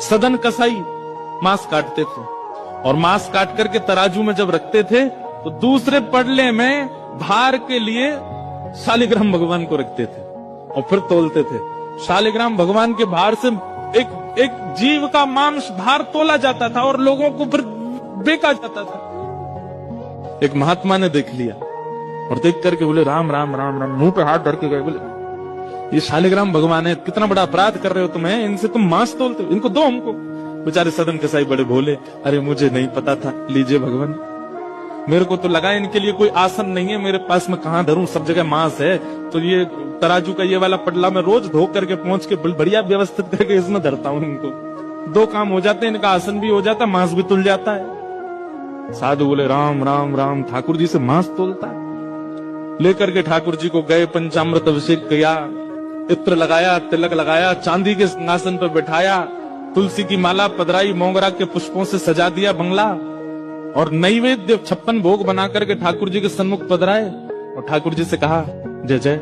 सदन कसाई मांस काटते थे और मांस काट करके तराजू में जब रखते थे तो दूसरे पड़ले में भार के लिए शालिग्राम भगवान को रखते थे और फिर तोलते थे। शालिग्राम भगवान के भार से एक जीव का मांस भार तोला जाता था और लोगों को फिर बेचा जाता था। एक महात्मा ने देख लिया और देख करके बोले राम राम राम राम, मुंह पे हाथ धर के गए, बोले ये शालिग्राम भगवान है, कितना बड़ा अपराध कर रहे हो तुम, इनसे तुम मांस तोलते हो, इनको दो हमको। बेचारे सदन कसाई बड़े भोले, अरे मुझे नहीं पता था, लीजिए भगवान, मेरे को तो लगा इनके लिए कोई आसन नहीं है, मेरे पास में कहां धरूं, सब जगह मांस है, तो ये तराजू का ये वाला पटला मैं रोज धो करके पहुंच के बढ़िया व्यवस्थित करके इसमें धरता हूं, इनको दो काम हो जाते हैं, इनका आसन भी हो जाता, मांस भी तुल जाता है। साधु बोले राम राम राम, ठाकुर जी से मांस तोलता है। लेकर के ठाकुर जी को गए, पंचामृत अभिषेक किया, इत्र लगाया, तिलक लगाया, चांदी के सिंहासन पर बैठाया, तुलसी की माला पधराई, मोगरा के पुष्पों से सजा दिया बंगला और नैवेद्य 56 भोग बना करके ठाकुर जी के सन्मुख पधराए और ठाकुर जी से कहा जय जय,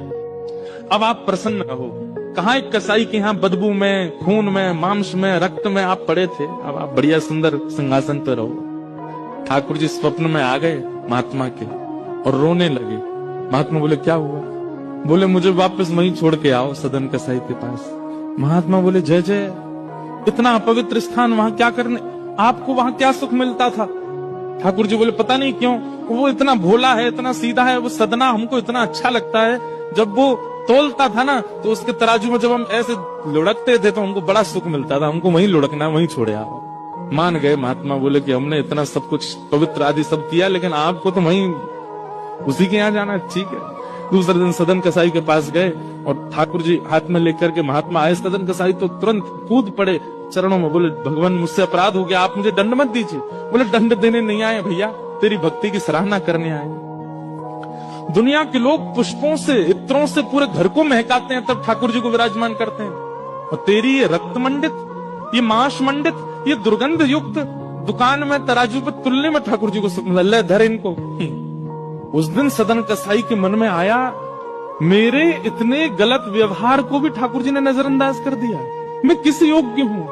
अब आप प्रसन्न रहो। कहा एक कसाई के यहाँ बदबू में, खून में, मांस में, रक्त में आप पड़े थे, अब आप बढ़िया सुंदर सिंहासन पर रहो। ठाकुर जी स्वप्न में आ गए महात्मा के और रोने लगे। महात्मा बोले क्या हुआ? बोले मुझे वापस वहीं छोड़ के आओ सदन कसाई के पास। महात्मा बोले जय जय, इतना अपवित्र स्थान वहां क्या करने, आपको वहां क्या सुख मिलता था? ठाकुर जी बोले पता नहीं क्यों, वो इतना भोला है, इतना सीधा है, वो सदना हमको इतना अच्छा लगता है, जब वो तोलता था ना तो उसके तराजू में जब हम ऐसे लुढ़कते थे तो हमको बड़ा सुख मिलता था, हमको वहीं लुढ़कना, वहीं छोड़े आओ। मान गए महात्मा, बोले कि हमने इतना सब कुछ पवित्र आदि सब किया, लेकिन आपको तो वहीं उसी के यहाँ जाना, ठीक है। दूसरे दिन सदन कसाई के पास गए और ठाकुर जी हाथ में लेकर के महात्मा आए। सदन कसाई तो तुरंत कूद पड़े चरणों में, बोले भगवान मुझसे अपराध हो गया, आप मुझे दंड मत दीजिए। बोले दंड देने नहीं आए भैया, तेरी भक्ति की सराहना करने आए। दुनिया के लोग पुष्पों से, इत्रों से पूरे घर को महकाते हैं, तब ठाकुर जी को विराजमान करते हैं, और तेरी ये रक्त मंडित, ये मांस मंडित, ये दुर्गंध युक्त दुकान में तराजू पे तुलने में ठाकुर जी को सुख मिला, धर इनको। उस दिन सदन कसाई के मन में आया, मेरे इतने गलत व्यवहार को भी ठाकुर जी ने नजरअंदाज कर दिया, मैं किस योग्य हूं?